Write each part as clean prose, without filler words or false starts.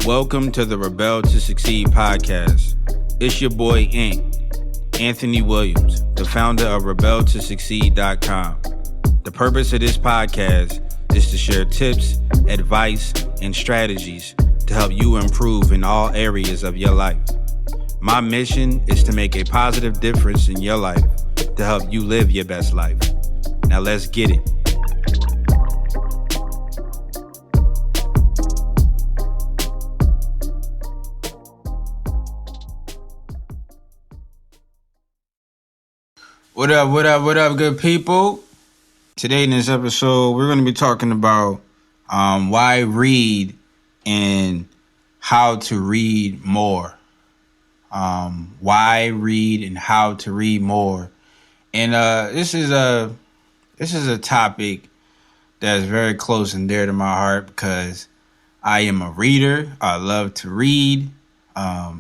Welcome to the Rebel to Succeed podcast. It's your boy, Anthony Williams, the founder of RebelToSucceed.com. The purpose of this podcast is to share tips, advice, and strategies to help you improve in all areas of your life. My mission is to make a positive difference in your life to help you live your best life. Now let's get it. What up, good people? Today in this episode, we're going to be talking about why read and how to read more. Why read and how to read more. And this is a topic that's very close and dear to my heart because I am a reader. I love to read. I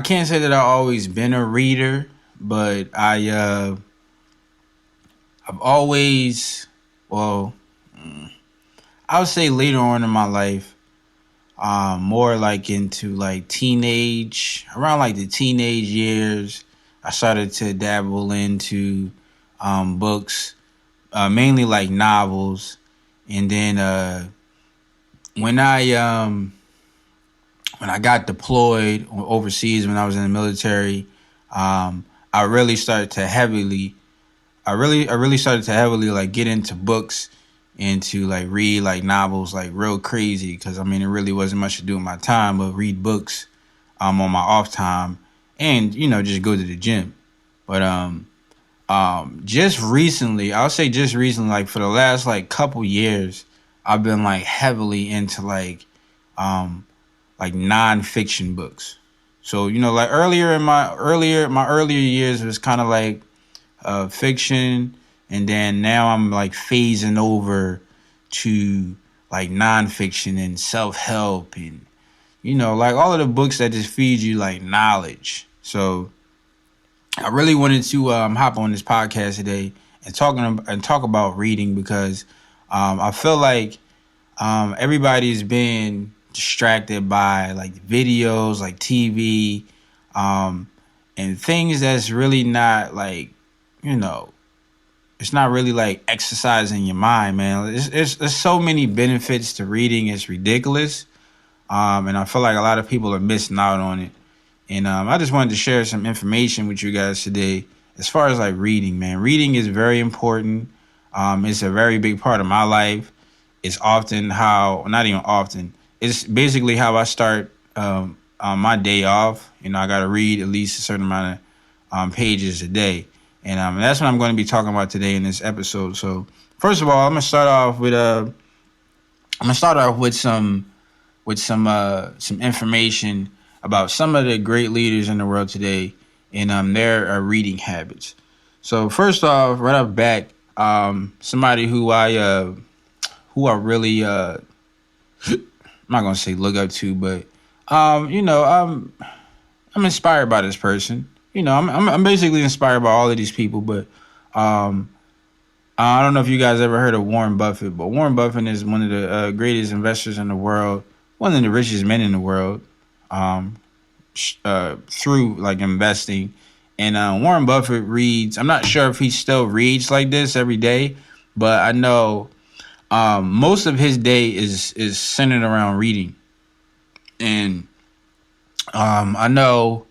can't say that I've always been a reader, but I've always, I would say later on in my life, more like into like around like the teenage years, I started to dabble into books, mainly like novels. And then when I got deployed overseas when I was in the military, I really started to heavily like get into books and to like read like novels like real crazy because it really wasn't much to do with my time, but read books on my off time and just go to the gym. But just recently, like for the last like couple years, I've been like heavily into like nonfiction books. So, like earlier in my earlier years, it was kind of like fiction. And then now I'm like phasing over to like nonfiction and self-help and, like all of the books that just feed you like knowledge. So I really wanted to hop on this podcast today and talk about reading because I feel like everybody's been distracted by like videos, like TV, and things that's really not like, it's not really like exercising your mind, man. There's so many benefits to reading. It's ridiculous. And I feel like a lot of people are missing out on it. And I just wanted to share some information with you guys today as far as like reading, man. Reading is very important. It's a very big part of my life. It's it's basically how I start my day off. I got to read at least a certain amount of pages a day. And that's what I'm going to be talking about today in this episode. So first of all, I'm going to start off with some information about some of the great leaders in the world today and their reading habits. So first off, right off the bat, somebody who I really I'm not gonna say look up to, but I'm inspired by this person. I'm basically inspired by all of these people, but I don't know if you guys ever heard of Warren Buffett, but Warren Buffett is one of the greatest investors in the world, one of the richest men in the world, through like investing. And Warren Buffett reads. I'm not sure if he still reads like this every day, but I know most of his day is centered around reading. And I know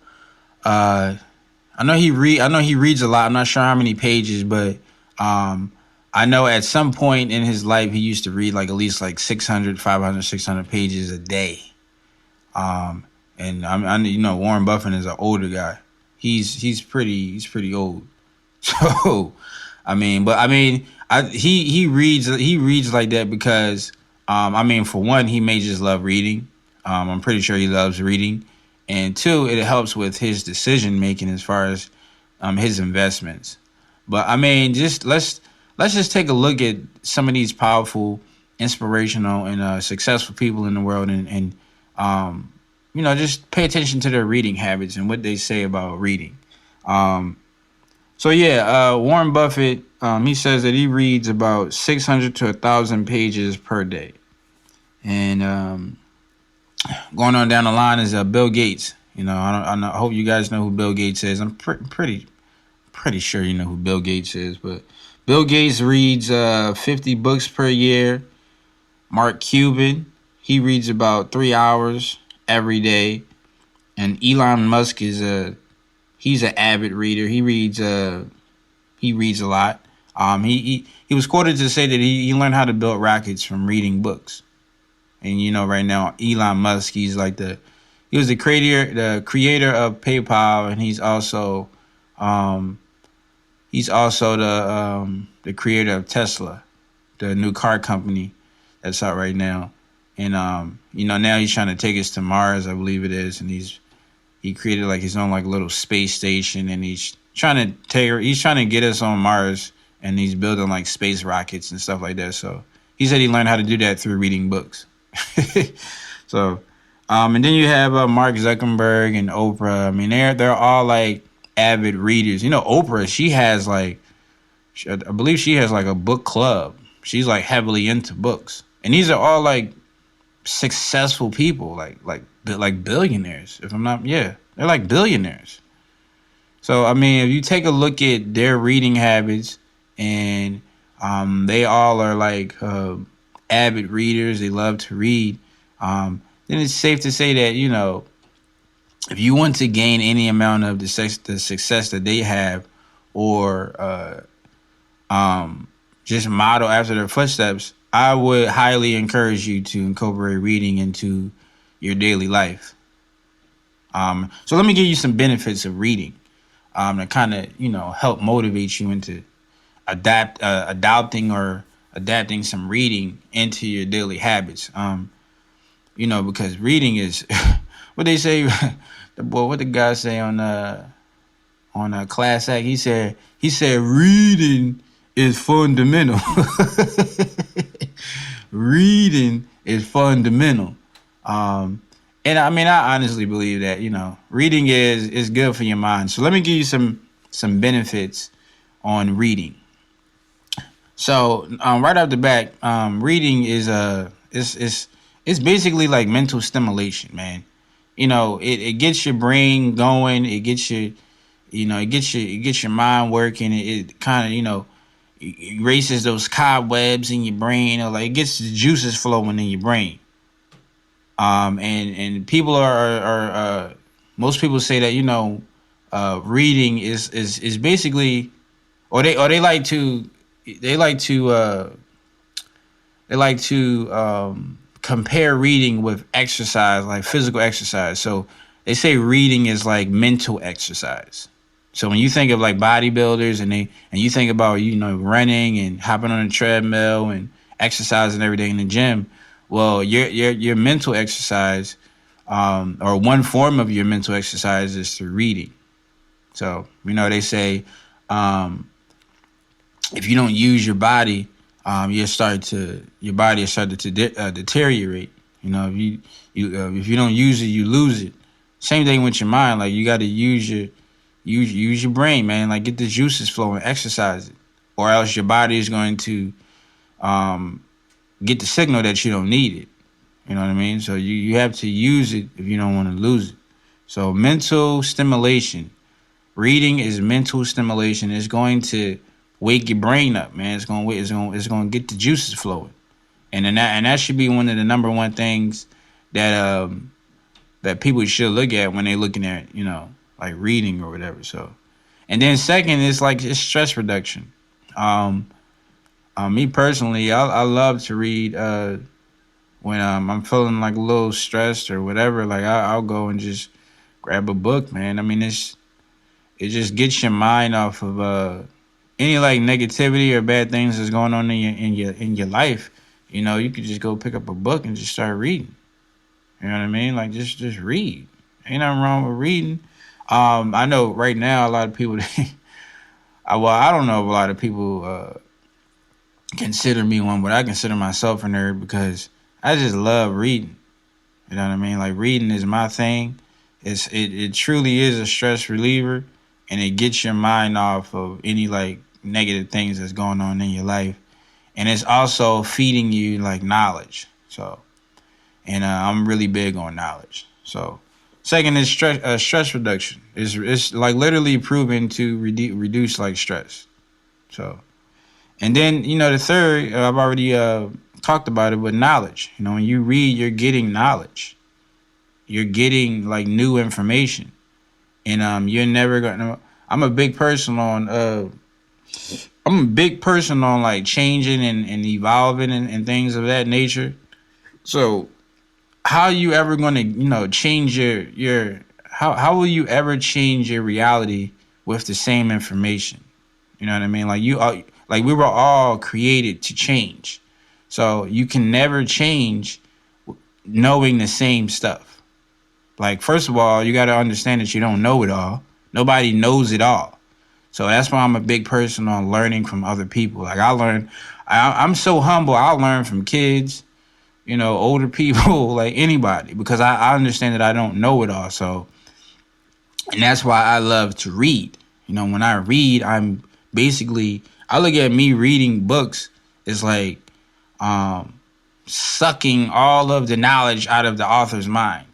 he reads a lot. I'm not sure how many pages, but I know at some point in his life he used to read like at least like 600 pages a day. And Warren Buffett is an older guy. He's pretty old. So he reads like that because for one, he may just love reading. I'm pretty sure he loves reading, and two, it helps with his decision making as far as his investments. But let's just take a look at some of these powerful, inspirational, and successful people in the world, and just pay attention to their reading habits and what they say about reading. Warren Buffett, he says that he reads about 600 to 1,000 pages per day. And going on down the line is Bill Gates. I hope you guys know who Bill Gates is. I'm pretty sure you know who Bill Gates is, but Bill Gates reads 50 books per year. Mark Cuban, he reads about 3 hours every day, and Elon Musk he's an avid reader. He reads a lot. He was quoted to say that he learned how to build rockets from reading books. And right now Elon Musk, he was the creator of PayPal, and he's also the creator of Tesla, the new car company that's out right now. And now he's trying to take us to Mars, I believe it is, and he created like his own like little space station, and he's trying to get us on Mars, and he's building like space rockets and stuff like that. So he said he learned how to do that through reading books. So, and then you have Mark Zuckerberg and Oprah. I mean, they're all like avid readers. Oprah, I believe she has like a book club. She's like heavily into books, and these are all like successful people, like billionaires. If I'm not, yeah, they're like billionaires. So I mean, if you take a look at their reading habits, and they all are like avid readers, they love to read. Then it's safe to say that if you want to gain any amount of the success that they have, or just model after their footsteps, I would highly encourage you to incorporate reading into your daily life. So let me give you some benefits of reading to kind of help motivate you into adapting some reading into your daily habits. Because reading is what they say. What the guy say on Class Act? He said reading is fundamental. Reading is fundamental. And I mean, I honestly believe that reading is good for your mind. So let me give you some benefits on reading. So right off the bat, reading is it's basically like mental stimulation, man. It gets your brain going. It gets your mind working. It kind of erases those cobwebs in your brain, or like it gets the juices flowing in your brain. And people are most people say that reading is basically, or they like to compare reading with exercise, like physical exercise. So they say reading is like mental exercise. So when you think of like bodybuilders, and you think about running and hopping on a treadmill and exercising every day in the gym, well, your mental exercise, or one form of your mental exercise, is through reading. So they say if you don't use your body, your body will start to deteriorate. If you don't use it, you lose it. Same thing with your mind. Like, you got to use your brain, man. Like, get the juices flowing, exercise it, or else your body is going to get the signal that you don't need it. You know what I mean? So you have to use it if you don't want to lose it. So mental stimulation. Reading is mental stimulation. It's going to wake your brain up, man. It's going to get the juices flowing. And that should be one of the number one things that people should look at when they're looking at, like reading or whatever. So, and then second is like it's stress reduction. Me personally, I love to read when I'm feeling like a little stressed or whatever. Like I'll go and just grab a book, man. I mean, it just gets your mind off of any like negativity or bad things that's going on in your life. You could just go pick up a book and just start reading. You know what I mean? Like just read. Ain't nothing wrong with reading. I know right now a lot of people. I don't know if a lot of people consider me one, but I consider myself a nerd because I just love reading. You know what I mean? Like, reading is my thing. It truly is a stress reliever, and it gets your mind off of any like negative things that's going on in your life. And it's also feeding you like knowledge. So and I'm really big on knowledge. So, second is stress reduction. It's like literally proven to reduce like stress. So, and then the third, I've already talked about it, but knowledge. When you read, you're getting knowledge. You're getting like new information, and you're never gonna. I'm a big person on like changing and evolving and things of that nature. So how are you ever going to change your how will you ever change your reality with the same information? You know what I mean? Like you are, like we were all created to change, so you can never change knowing the same stuff. Like first of all, you got to understand that you don't know it all. Nobody knows it all. So that's why I'm a big person on learning from other people. Like I'm so humble. I learn from kids, older people, like anybody, because I understand that I don't know it all. So, and that's why I love to read. When I read, I look at me reading books as like sucking all of the knowledge out of the author's mind.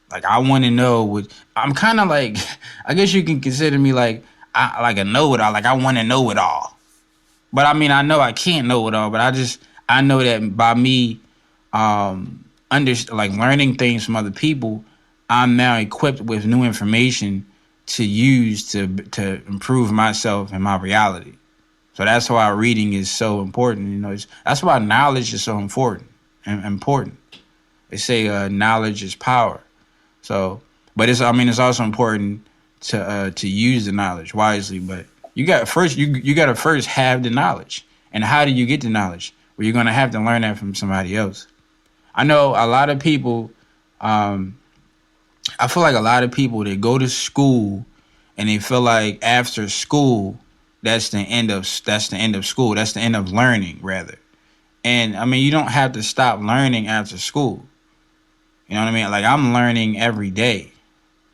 Like I want to know what I'm kind of like. I guess you can consider me like like a know-it-all. Like I want to know it all. But I mean, I know I can't know it all. But I know that by me like learning things from other people, I'm now equipped with new information to use to improve myself and my reality. So that's why reading is so important. That's why knowledge is so important and important. They say knowledge is power. So, but it's also important to use the knowledge wisely. But you got to first have the knowledge. And how do you get the knowledge? Well, you're gonna have to learn that from somebody else. I know a lot of people. I feel like a lot of people, they go to school and they feel like after school that's the end of school. That's the end of learning, rather. And I mean, you don't have to stop learning after school. You know what I mean? Like I'm learning every day,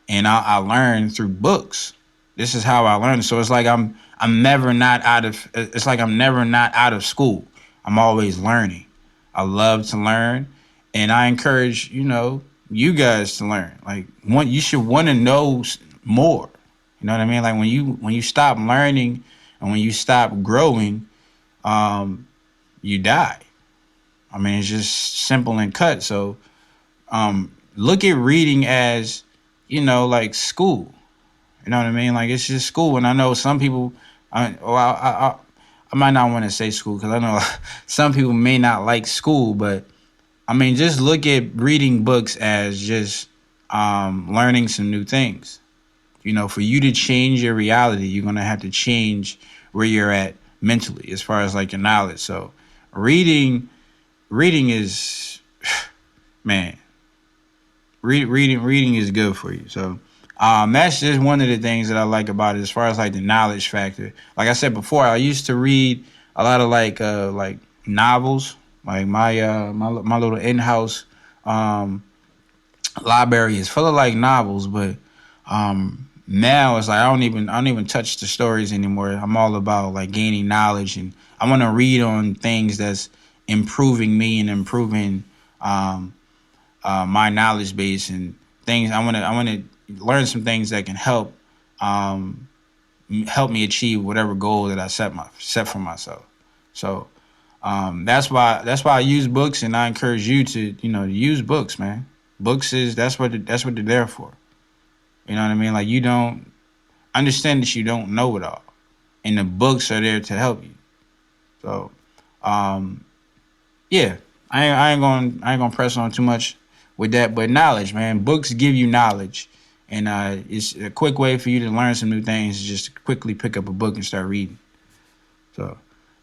and I learn through books. This is how I learn. So it's like I'm never not out of. It's like I'm never not out of school. I'm always learning. I love to learn, and I encourage you guys to learn. Like you should want to know more. You know what I mean? Like when you stop learning and when you stop growing, you die. I mean, it's just simple and cut. So look at reading as like school. You know what I mean? Like it's just school. And I know some people, I might not want to say school because I know some people may not like school, but I mean, just look at reading books as just learning some new things. For you to change your reality, you're gonna have to change where you're at mentally, as far as like your knowledge. So, reading is, man, reading is good for you. So, that's just one of the things that I like about it, as far as like the knowledge factor. Like I said before, I used to read a lot of like novels. Like my little in-house library is full of like novels, but now it's like I don't even touch the stories anymore. I'm all about like gaining knowledge, and I want to read on things that's improving me and improving my knowledge base and things. I want to learn some things that can help me achieve whatever goal that I set for myself. So that's why I use books, and I encourage you to to use books, man. Books that's what they're there for. You know what I mean? Like you don't understand that you don't know it all, and the books are there to help you. So, yeah, I ain't gonna press on too much with that, but knowledge, man. Books give you knowledge, and it's a quick way for you to learn some new things. Is just to quickly pick up a book and start reading. So,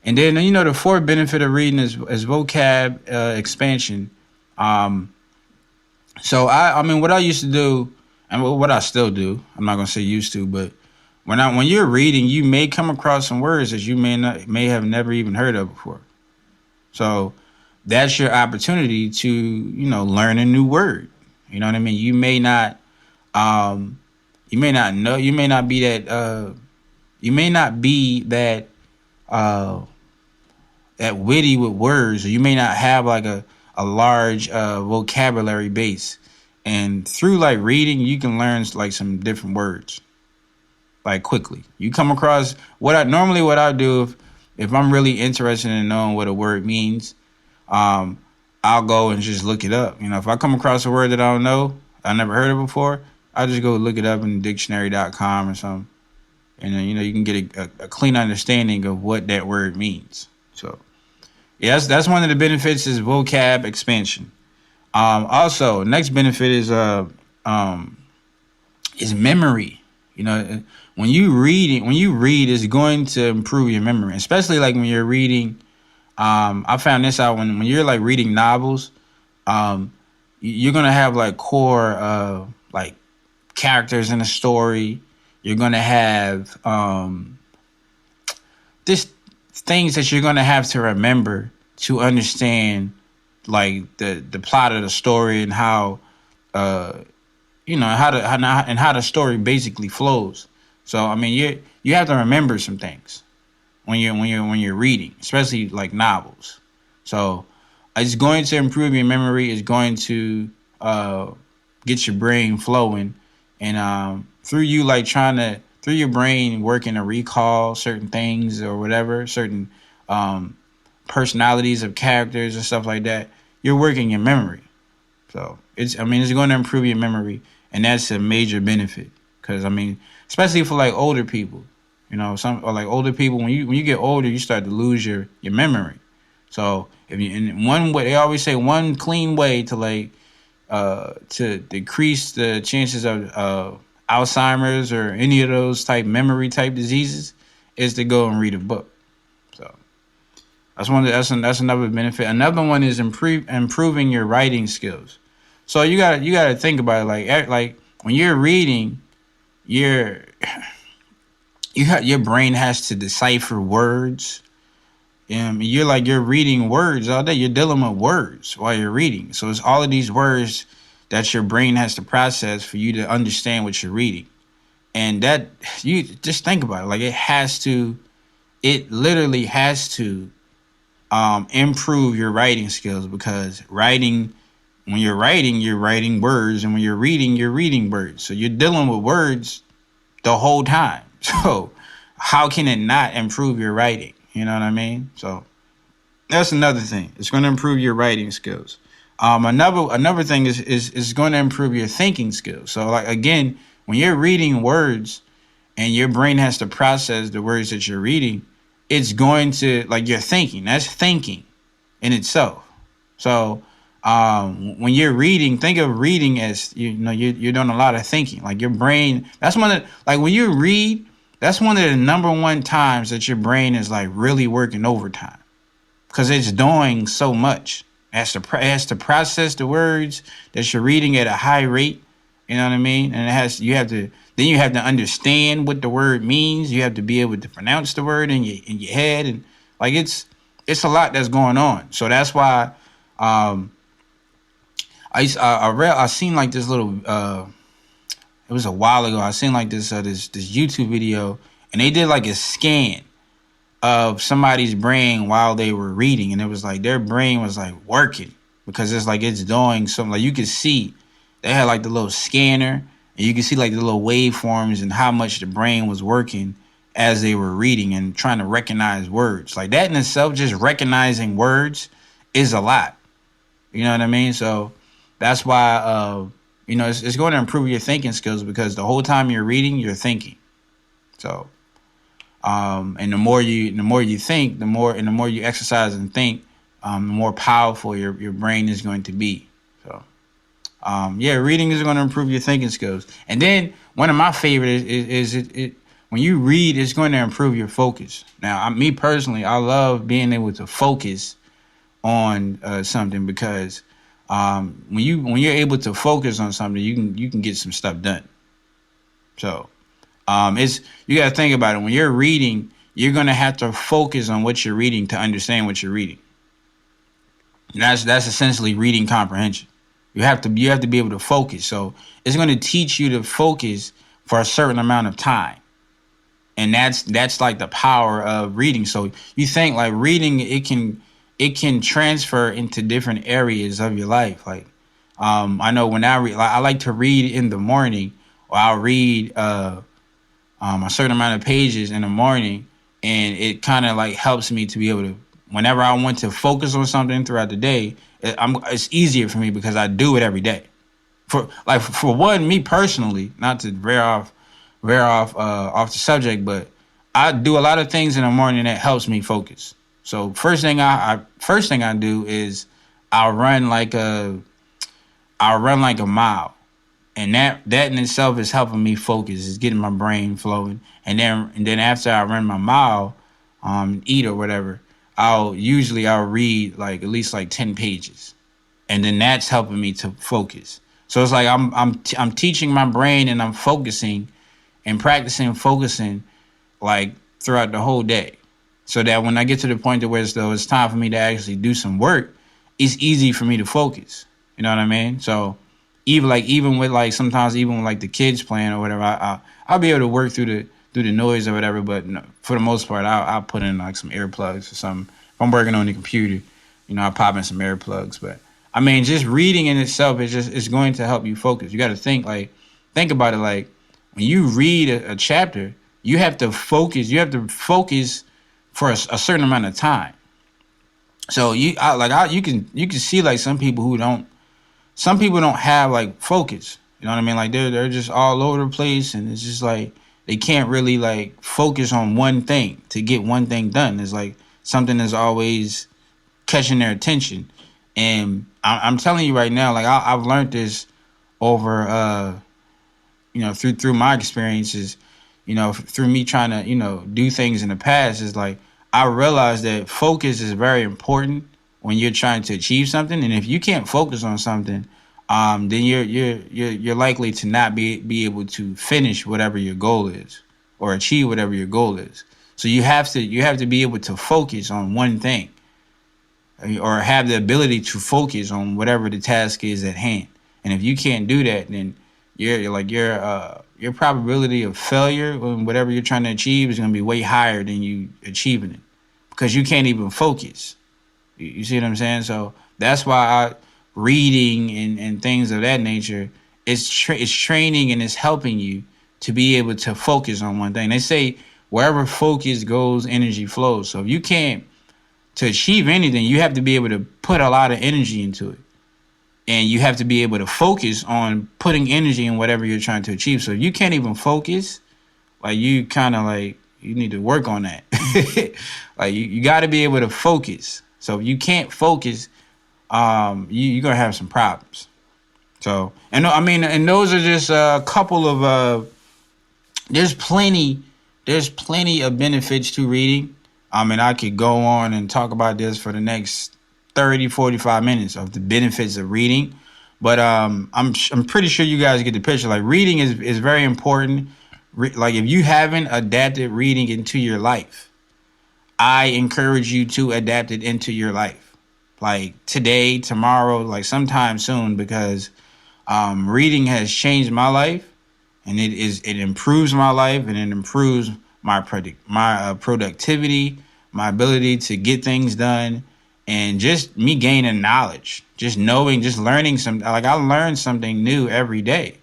and then the fourth benefit of reading is vocab expansion. So I mean, what I used to do, and what I still do, I'm not gonna say used to, but when you're reading, you may come across some words that you may have never even heard of before. So that's your opportunity to learn a new word. You know what I mean? You may not know, you may not be that that witty with words, or you may not have like a a large vocabulary base, and through like reading, you can learn like some different words like quickly. You come across what I do if I'm really interested in knowing what a word means, um, I'll go and just look it up. You know, if I come across a word that I don't know, I never heard of before, I just go look it up in dictionary.com or something, and then you can get a clean understanding of what that word means. So yeah, that's one of the benefits is vocab expansion. Also, next benefit um, is memory. You know, when you read, it's going to improve your memory, especially like when you're reading. I found this out when you're like reading novels. Um, you're gonna have like core like characters in a story. You're gonna have this things that you're gonna have to remember to understand like the plot of the story and how uh how the story basically flows. So I mean you have to remember some things when you're reading, especially like novels. So it's going to improve your memory. It's going to get your brain flowing, and through you like trying to through your brain working to recall certain things or whatever, certain um, personalities of characters and stuff like that. You're working your memory. So it's going to improve your memory, and that's a major benefit. Because I mean, especially for like older people, some or like older people when you get older, you start to lose your memory. So if you in one way, they always say one clean way to like to decrease the chances of Alzheimer's or any of those type memory type diseases is to go and read a book. So that's another benefit. Another one is improving your writing skills. So you got to think about it like when you're reading, your your brain has to decipher words. You're reading words all day. You're dealing with words while you're reading. So it's all of these words that your brain has to process for you to understand what you're reading. And that you just think about it. Like it literally has to improve your writing skills because you're writing words, and when you're reading words. So you're dealing with words the whole time. So how can it not improve your writing? You know what I mean? So that's another thing. It's going to improve your writing skills. Another thing is going to improve your thinking skills. So like again, when you're reading words and your brain has to process the words that you're reading, it's going to like you're thinking. That's thinking in itself. So when you're reading, think of reading as you're doing a lot of thinking. Like your brain. That's like when you read. That's one of the number one times that your brain is like really working overtime because it's doing so much. It has to process the words that you're reading at a high rate. You know what I mean? And you have to understand what the word means. You have to be able to pronounce the word in your head, and like it's a lot that's going on. So that's why I seen like this little it was a while ago. I seen like this YouTube video, and they did like a scan of somebody's brain while they were reading, and it was like their brain was like working because it's like it's doing something. Like you could see they had like the little scanner, and you could see like the little waveforms and how much the brain was working as they were reading and trying to recognize words. Like that in itself, just recognizing words is a lot. You know what I mean? So that's why it's going to improve your thinking skills because the whole time you're reading, you're thinking. So, and the more you think, the more you exercise and think, the more powerful your brain is going to be. So, reading is going to improve your thinking skills. And then one of my favorites is it when you read, it's going to improve your focus. Now, me personally, I love being able to focus on something because when you're able to focus on something, you can get some stuff done. So you got to think about it. When you're reading, you're gonna have to focus on what you're reading to understand what you're reading. And that's essentially reading comprehension. You have to be able to focus. So it's going to teach you to focus for a certain amount of time. And that's like the power of reading. So you think like reading, it can transfer into different areas of your life. Like, I know when I read, like, I like to read in the morning, or I'll read a certain amount of pages in the morning, and it kind of like helps me to be able to, whenever I want to focus on something throughout the day, it's easier for me because I do it every day. For one, me personally, not to veer off the subject, but I do a lot of things in the morning that helps me focus. So first thing I do is I'll run like a I'll run like a mile, and that in itself is helping me focus. Is getting my brain flowing, and then after I run my mile, eat or whatever, I'll read like at least like 10 pages, and then that's helping me to focus. So it's like I'm teaching my brain, and I'm focusing and practicing focusing like throughout the whole day, so that when I get to the point to where it's time for me to actually do some work, it's easy for me to focus. You know what I mean? So even with like sometimes even with like the kids playing or whatever, I'll be able to work through the noise or whatever. But no, for the most part, I'll put in like some earplugs or something. If I'm working on the computer, I pop in some earplugs. But I mean, just reading in itself is just it's going to help you focus. You got to think about it, like when you read a chapter, you have to focus. You have to focus for a certain amount of time. So you can see like some people don't have like focus. You know what I mean? Like they're just all over the place, and it's just like they can't really like focus on one thing to get one thing done. It's like something is always catching their attention, and I'm telling you right now, like I've learned this over through my experiences, through me trying to do things in the past. Is like I realized that focus is very important when you're trying to achieve something, and if you can't focus on something, then you're likely to not be able to finish whatever your goal is or achieve whatever your goal is. So you have to be able to focus on one thing, or have the ability to focus on whatever the task is at hand. And if you can't do that, then your probability of failure in whatever you're trying to achieve is going to be way higher than you achieving it, because you can't even focus. You see what I'm saying? So that's why reading and things of that nature is training, and it's helping you to be able to focus on one thing. They say wherever focus goes, energy flows. So if you can't, to achieve anything, you have to be able to put a lot of energy into it. And you have to be able to focus on putting energy in whatever you're trying to achieve. So if you can't even focus, like you kind of like, you need to work on that. Like you got to be able to focus. So if you can't focus, you're going to have some problems. So, and I mean, and those are just a couple of, there's plenty of benefits to reading. I mean, I could go on and talk about this for the next 30-45 minutes of the benefits of reading. But I'm pretty sure you guys get the picture. Like reading is very important. Like if you haven't adapted reading into your life, I encourage you to adapt it into your life. Like today, tomorrow, like sometime soon, because reading has changed my life, and it improves my life, and it improves my productivity, my ability to get things done, and just me gaining knowledge, just knowing, just learning something. Like I learn something new every day.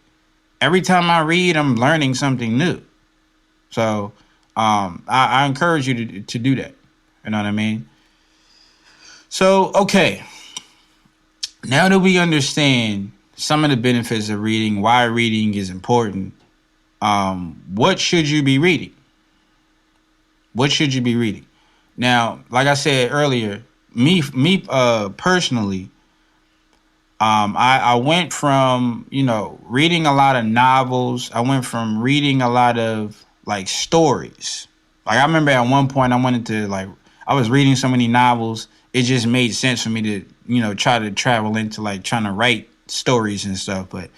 Every time I read, I'm learning something new. So I encourage you to do that. You know what I mean? So, okay. Now that we understand some of the benefits of reading, why reading is important, what should you be reading? What should you be reading? Now, like I said earlier, me personally, I went from, reading a lot of novels. I went from reading a lot of like stories. Like I remember at one point I was reading so many novels, it just made sense for me to, try to travel into like trying to write stories and stuff. But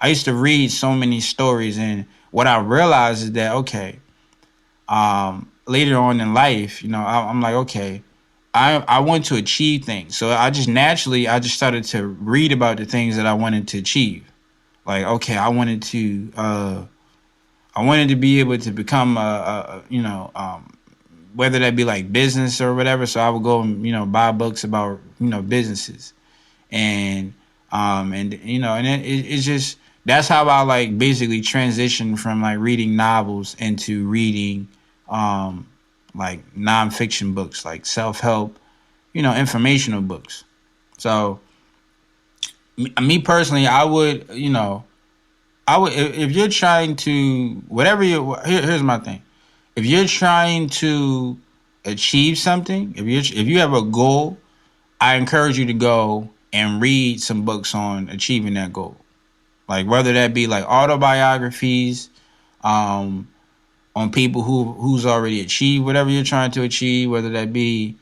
I used to read so many stories, and what I realized is that, okay, later on in life, I'm like, okay, I want to achieve things. So I just started to read about the things that I wanted to achieve. Like, okay, I wanted to be able to become whether that be like business or whatever. So I would go and buy books about businesses, and it's just that's how I like basically transition from like reading novels into reading like nonfiction books, like self help, informational books. So me personally, I would if you're trying to whatever you here's my thing. If you're trying to achieve something, if you have a goal, I encourage you to go and read some books on achieving that goal. Like whether that be like autobiographies, um, on people who's already achieved whatever you're trying to achieve, whether that be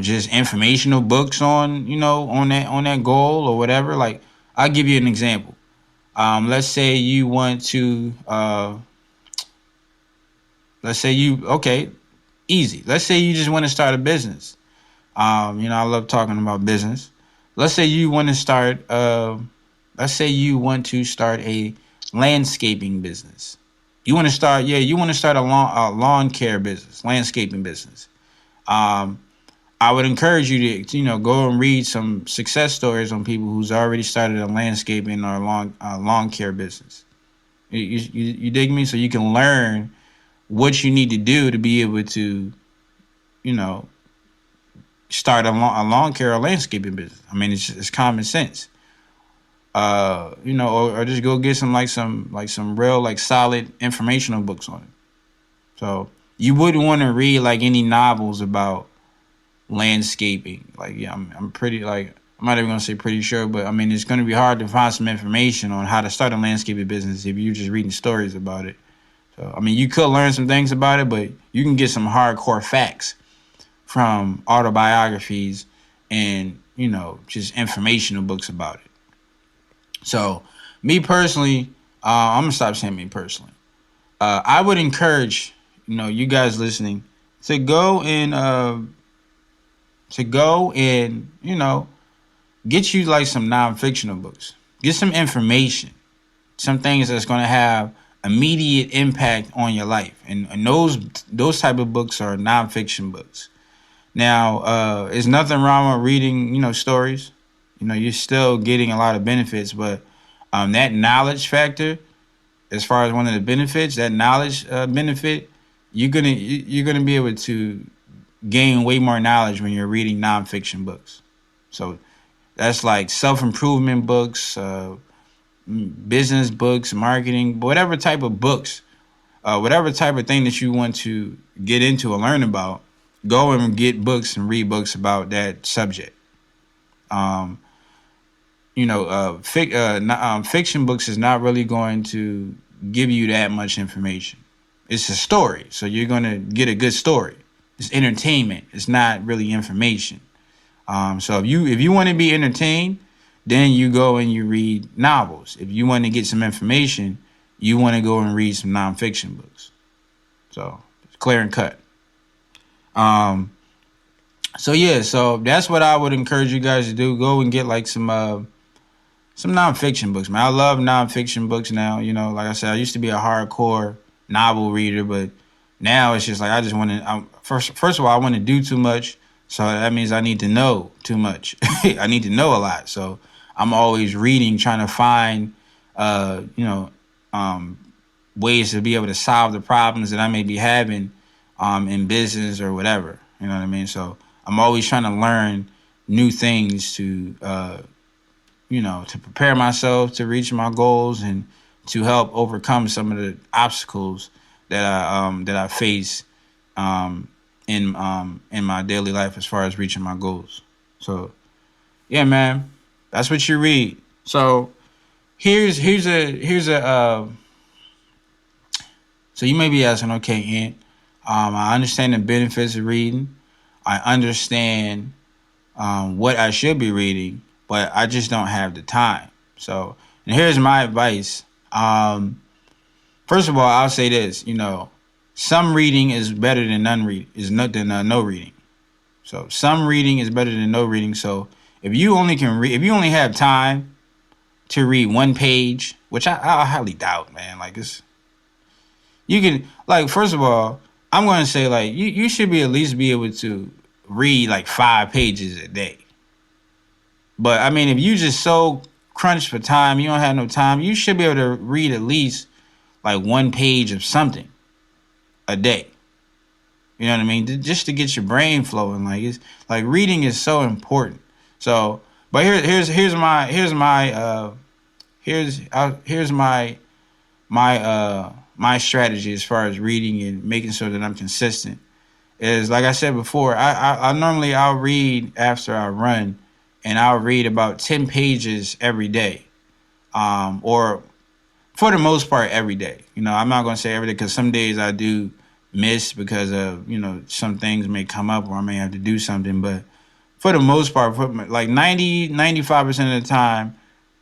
just informational books on that goal or whatever. Like I'll give you an example. Let's say you want to let's say you okay, easy. Let's say you just want to start a business. I love talking about business. Let's say you want to start. Let's say you want to start a landscaping business. You want to start. Yeah, you want to start a lawn care business, landscaping business. Um, I would encourage you to go and read some success stories on people who's already started a landscaping or lawn care business. You dig me? So you can learn what you need to do to be able to you know start a lawn care or landscaping business. I mean, it's common sense. Or just go get some real like solid informational books on it. So you wouldn't want to read like any novels about landscaping. Like yeah, I'm pretty like I'm not even gonna say pretty sure, but I mean it's gonna be hard to find some information on how to start a landscaping business if you're just reading stories about it. So I mean you could learn some things about it, but you can get some hardcore facts from autobiographies and just informational books about it. So me personally, I'm gonna stop saying me personally. I would encourage you guys listening to go and get you like some non-fictional books, get some information, some things that's going to have immediate impact on your life, and those type of books are non-fiction books. Now, there's nothing wrong with reading, stories. You're still getting a lot of benefits, but that knowledge factor, as far as one of the benefits, that knowledge benefit, you're gonna be able to gain way more knowledge when you're reading nonfiction books. So that's like self improvement books, business books, marketing, whatever type of books, whatever type of thing that you want to get into or learn about. Go and get books and read books about that subject. Um, fiction books is not really going to give you that much information. It's a story, so you're going to get a good story. It's entertainment. It's not really information. So if you want to be entertained, then you go and you read novels. If you want to get some information, you want to go and read some nonfiction books. So it's clear and cut. Um, so that's what I would encourage you guys to do. Go and get like some nonfiction books, man. I love nonfiction books now. Like I said, I used to be a hardcore novel reader, but now it's just like I just want to. First of all, I want to do too much, so that means I need to know too much. I need to know a lot, so I'm always reading, trying to find, uh, you know, um, ways to be able to solve the problems that I may be having, in business or whatever. You know what I mean? So I'm always trying to learn new things to prepare myself to reach my goals and to help overcome some of the obstacles that I face in my daily life as far as reaching my goals. So yeah, man, that's what you read. So here's a so you may be asking, okay, Ant, I understand the benefits of reading. I understand what I should be reading, but I just don't have the time. So, and here's my advice. First of all, I'll say this. Some reading is better than none read is not than no reading. So, some reading is better than no reading. So, if you only can read, if you only have time to read one page, which I highly doubt, man. Like you can, like, first of all, I'm going to say like you should be at least be able to read like 5 pages a day. But I mean, if you just so crunched for time, you don't have no time, you should be able to read at least like 1 page of something a day. You know what I mean? Just to get your brain flowing. Like it's like reading is so important. So, but here's my strategy as far as reading and making sure that I'm consistent. Is like I said before, I normally I'll read after I run, and I'll read about 10 pages every day, or for the most part every day. You know, I'm not gonna say every day because some days I do miss because of some things may come up or I may have to do something. But for the most part, for like 90-95% of the time,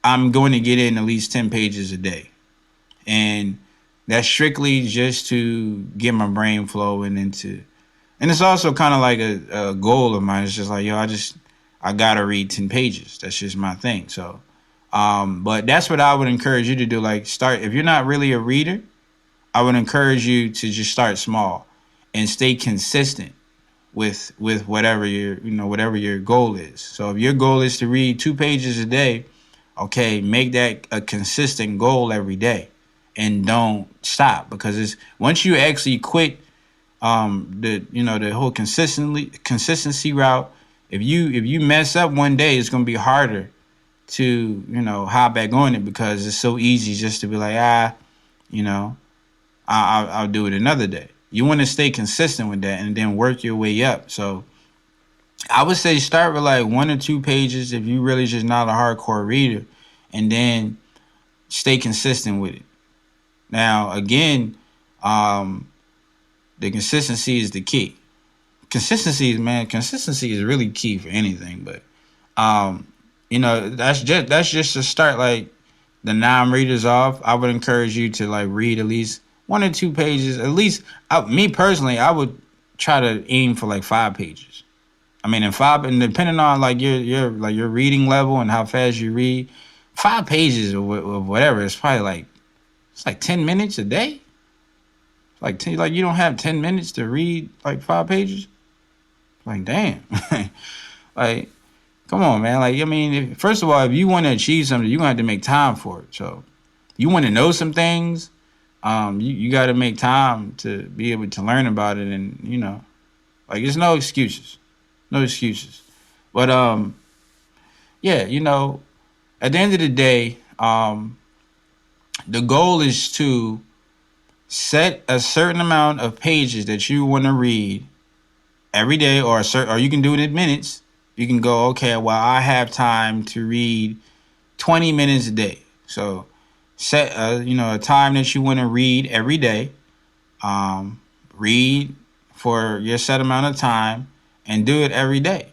I'm going to get in at least 10 pages a day, and that's strictly just to get my brain flowing into. And it's also kind of like a goal of mine. It's just like, I gotta read 10 pages. That's just my thing. So, but that's what I would encourage you to do. Like, start if you're not really a reader. I would encourage you to just start small and stay consistent with whatever whatever your goal is. So if your goal is to read 2 pages a day, okay, make that a consistent goal every day, and don't stop, because it's once you actually quit the whole consistency route. If you mess up one day, it's gonna be harder to hop back on it, because it's so easy just to be like, you know I'll do it another day. You want to stay consistent with that and then work your way up. So I would say start with like 1 or 2 pages if you really just not a hardcore reader, and then stay consistent with it. Now again, the consistency is the key. Consistency is really key for anything. But that's just to start like the non-readers off. I would encourage you to like read at least 1 or 2 pages. At least, me personally, I would try to aim for like 5 pages. I mean, and depending on like your reading level and how fast you read, 5 pages of whatever, it's probably like it's like 10 minutes a day. Like you don't have 10 minutes to read like 5 pages. Like damn, like come on, man. Like I mean, first of all, if you want to achieve something, you're gonna have to make time for it. So you want to know some things, you got to make time to be able to learn about it, and like there's no excuses, But yeah, at the end of the day, the goal is to set a certain amount of pages that you want to read every day, or you can do it in minutes. You can go, okay, well, I have time to read 20 minutes a day. So set a time that you want to read every day. Read for your set amount of time and do it every day.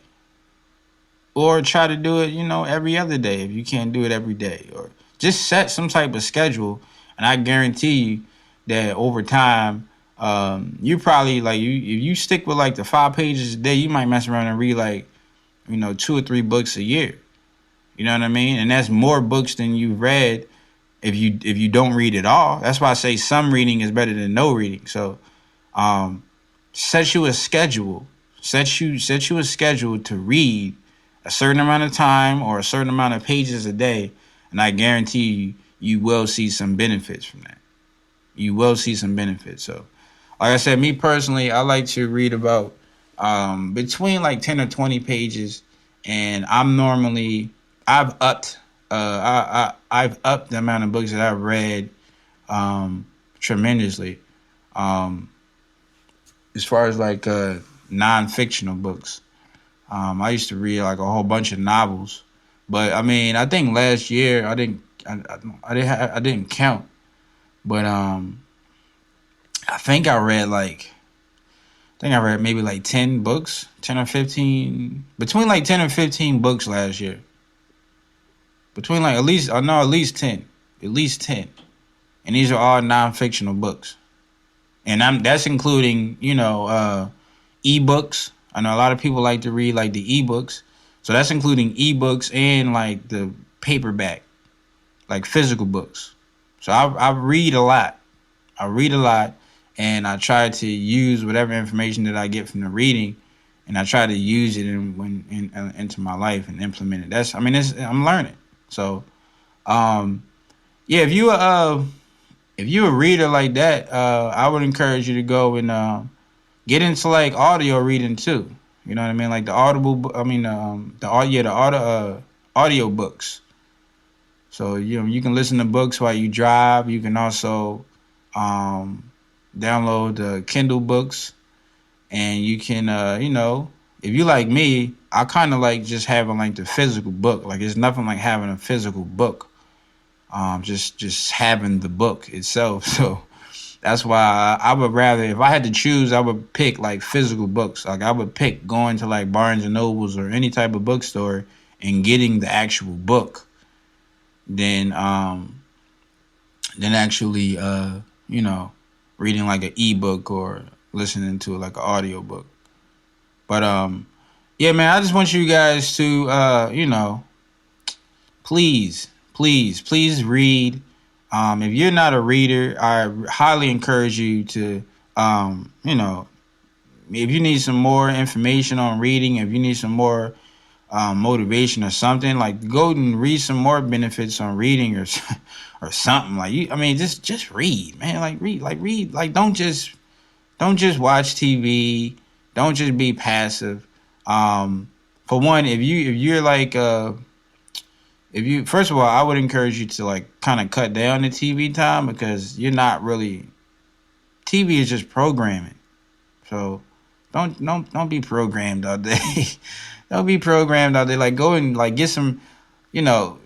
Or try to do it, every other day if you can't do it every day. Or just set some type of schedule, and I guarantee you that over time, you probably if you stick with like the 5 pages a day, you might mess around and read like 2 or 3 books a year. You know what I mean? And that's more books than you've read if you don't read at all. That's why I say some reading is better than no reading. So set you a schedule. Set you a schedule to read a certain amount of time or a certain amount of pages a day, and I guarantee you will see some benefits from that. You will see some benefits. So like I said, me personally, I like to read about between like 10 or 20 pages, and I've upped the amount of books that I've read tremendously. As far as like non-fictional books, I used to read like a whole bunch of novels, but I mean, I think last year I didn't count, but I think I read maybe like 10 books, 10 or 15, between like 10 or 15 books last year. Between like at least 10, and these are all non-fictional books, and that's including ebooks. I know a lot of people like to read like the ebooks, so that's including ebooks and like the paperback, like physical books. So I read a lot. and I try to use whatever information that I get from the reading, and I try to use it into my life and implement it. That's I mean, I'm learning. So yeah, if you a reader like that, I would encourage you to go and get into like audio reading too. You know what I mean? Like the audible. I mean, audio books. So you can listen to books while you drive. You can also um, download the Kindle books, and you can if you like me, I kind of like just having like the physical book. Like it's nothing like having a physical book. Just having the book itself. So that's why I would rather, if I had to choose, I would pick like physical books. Like I would pick going to like Barnes and Nobles or any type of bookstore and getting the actual book than actually reading like an ebook or listening to like an audio book. But yeah, man, I just want you guys to please read. If you're not a reader, I highly encourage you to, if you need some more information on reading, if you need some more motivation or something, like go and read some more benefits on reading or something. Like just read, man. Like read. Like don't just watch TV. Don't just be passive. For one, if you're like if you first of all, I would encourage you to like kind of cut down the TV time because you're not really TV is just programming. So don't be programmed all day. Don't be programmed all day. Like go and like get some, you know,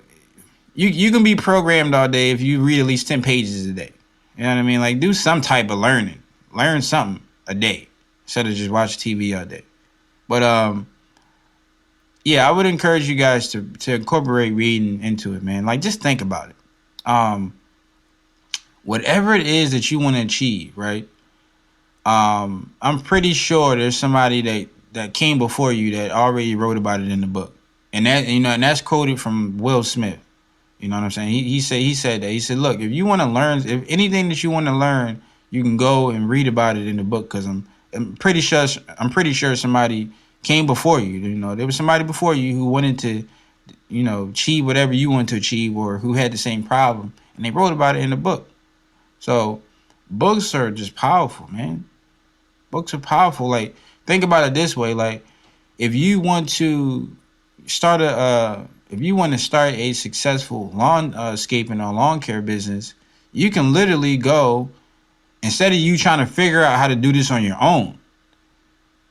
you can be programmed all day if you read at least 10 pages a day. You know what I mean? Like do some type of learning. Learn something a day instead of just watch TV all day. But yeah, I would encourage you guys to incorporate reading into it, man. Like just think about it. Whatever it is that you want to achieve, right? I'm pretty sure there's somebody that came before you that already wrote about it in the book, and that's quoted from Will Smith. You know what I'm saying? He said that. He said, look, if you want to learn, if anything that you want to learn, you can go and read about it in the book because I'm pretty sure somebody came before you. You know, there was somebody before you who wanted to, achieve whatever you want to achieve or who had the same problem, and they wrote about it in the book. So books are just powerful, man. Books are powerful. Like think about it this way: like if you want to start a successful landscaping or lawn care business, you can literally go instead of you trying to figure out how to do this on your own.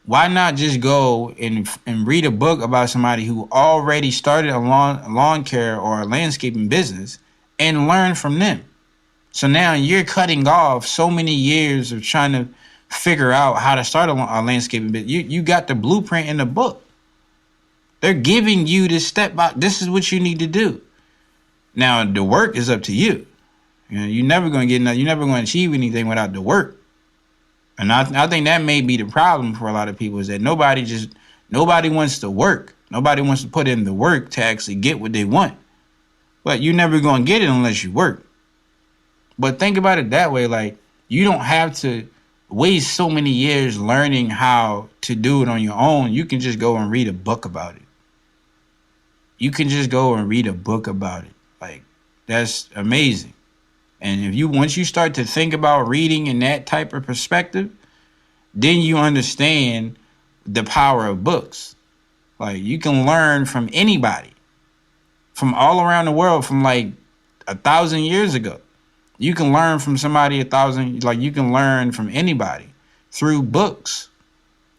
Why not just go and read a book about somebody who already started a lawn care or a landscaping business and learn from them? So now you're cutting off so many years of trying to figure out how to start a landscaping business. You got the blueprint in the book. They're giving you this step by. This is what you need to do. Now the work is up to you. You're never going to get nothing. You're never going to achieve anything without the work. And I think that may be the problem for a lot of people is that nobody wants to work. Nobody wants to put in the work to actually get what they want. But you're never going to get it unless you work. But think about it that way. Like you don't have to waste so many years learning how to do it on your own. You can just go and read a book about it. You can just go and read a book about it. Like that's amazing. And once you start to think about reading in that type of perspective, then you understand the power of books. Like you can learn from anybody from all around the world from like 1,000 years ago. You can learn from somebody you can learn from anybody through books.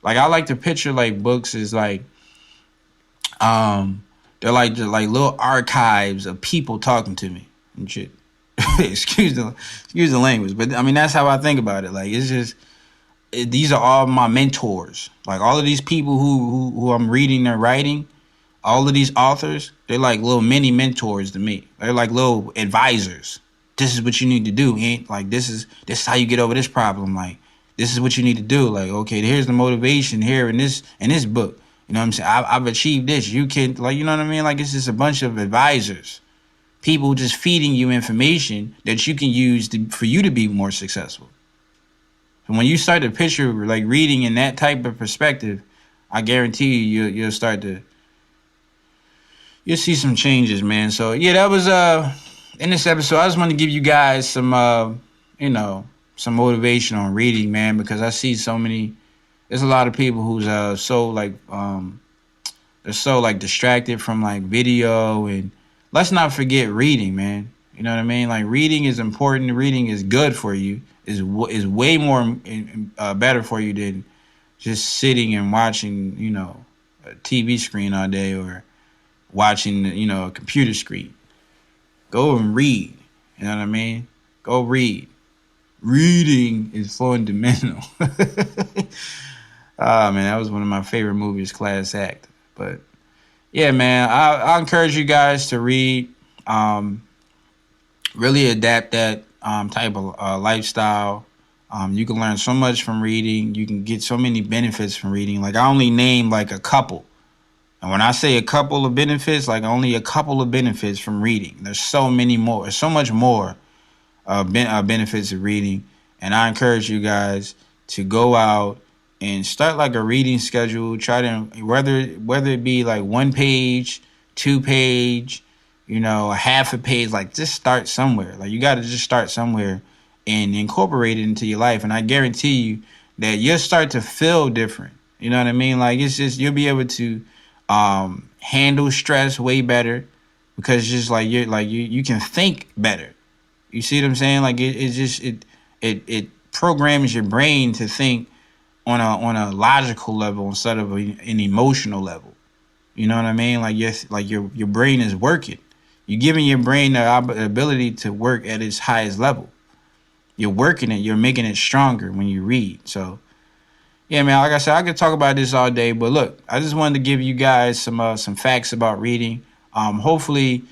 Like I like to picture like books as like, they're like little archives of people talking to me and shit. excuse the language, but I mean that's how I think about it. Like it's just these are all my mentors. Like all of these people who I'm reading their writing, all of these authors, they're like little mini mentors to me. They're like little advisors. This is what you need to do, ain't like this is how you get over this problem. Like this is what you need to do. Like okay, here's the motivation here in this book. You know what I'm saying? I've achieved this. You can like you know what I mean? Like it's just a bunch of advisors. People just feeding you information that you can use for you to be more successful. And when you start to picture like reading in that type of perspective, I guarantee you'll start to you'll see some changes, man. So yeah, that was in this episode. I just want to give you guys some some motivation on reading, man, because I see so many. There's a lot of people who's so like they're so like distracted from like video, and let's not forget reading, man. You know what I mean? Like reading is important. Reading is good for you. Is way more better for you than just sitting and watching a TV screen all day or watching a computer screen. Go and read. You know what I mean? Go read. Reading is fundamental. Man, that was one of my favorite movies, Class Act. But yeah, man, I encourage you guys to read. Really adapt that type of lifestyle. You can learn so much from reading. You can get so many benefits from reading. Like I only named like a couple. And when I say a couple of benefits, like only a couple of benefits from reading. There's so many more. There's so much more benefits of reading. And I encourage you guys to go out and start like a reading schedule. Try to whether it be like 1 page, 2 page, a half a page. Like just start somewhere. Like you got to just start somewhere and incorporate it into your life. And I guarantee you that you'll start to feel different. You know what I mean? Like it's just you'll be able to handle stress way better because just like you can think better. You see what I'm saying? Like it programs your brain to think on a logical level instead of an emotional level. You know what I mean? Like yes, like your brain is working. You're giving your brain the ability to work at its highest level. You're working it. You're making it stronger when you read. So. Yeah, man, like I said, I could talk about this all day, but look, I just wanted to give you guys some facts about reading. Hopefully,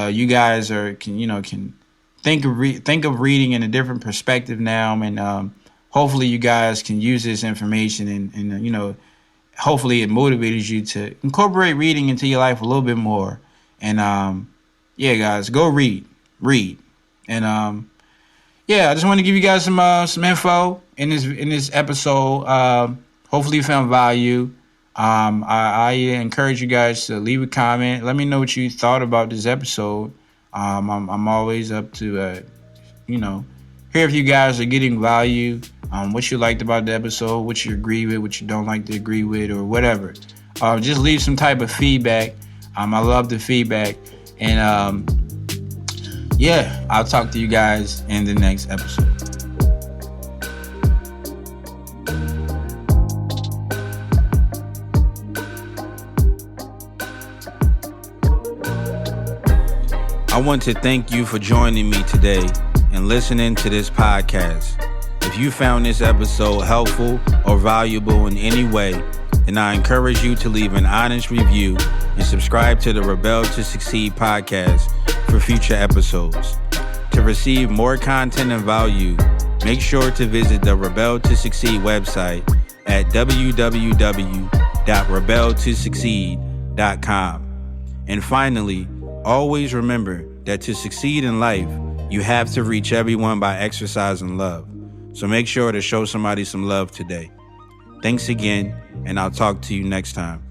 you guys can think of reading in a different perspective now, and hopefully you guys can use this information and hopefully it motivates you to incorporate reading into your life a little bit more. And yeah, guys, go read, and yeah, I just want to give you guys some info in this episode. Hopefully you found value. I encourage you guys to leave a comment. Let me know what you thought about this episode. I'm always up to hear if you guys are getting value. What you liked about the episode, what you agree with, what you don't like to agree with, or whatever. Just leave some type of feedback. I love the feedback, and yeah, I'll talk to you guys in the next episode. I want to thank you for joining me today and listening to this podcast. If you found this episode helpful or valuable in any way, then I encourage you to leave an honest review and subscribe to the Rebel to Succeed podcast for future episodes. To receive more content and value, make sure to visit the Rebel to Succeed website at www.rebeltosucceed.com. And finally, always remember that to succeed in life, you have to reach everyone by exercising love. So make sure to show somebody some love today. Thanks again, and I'll talk to you next time.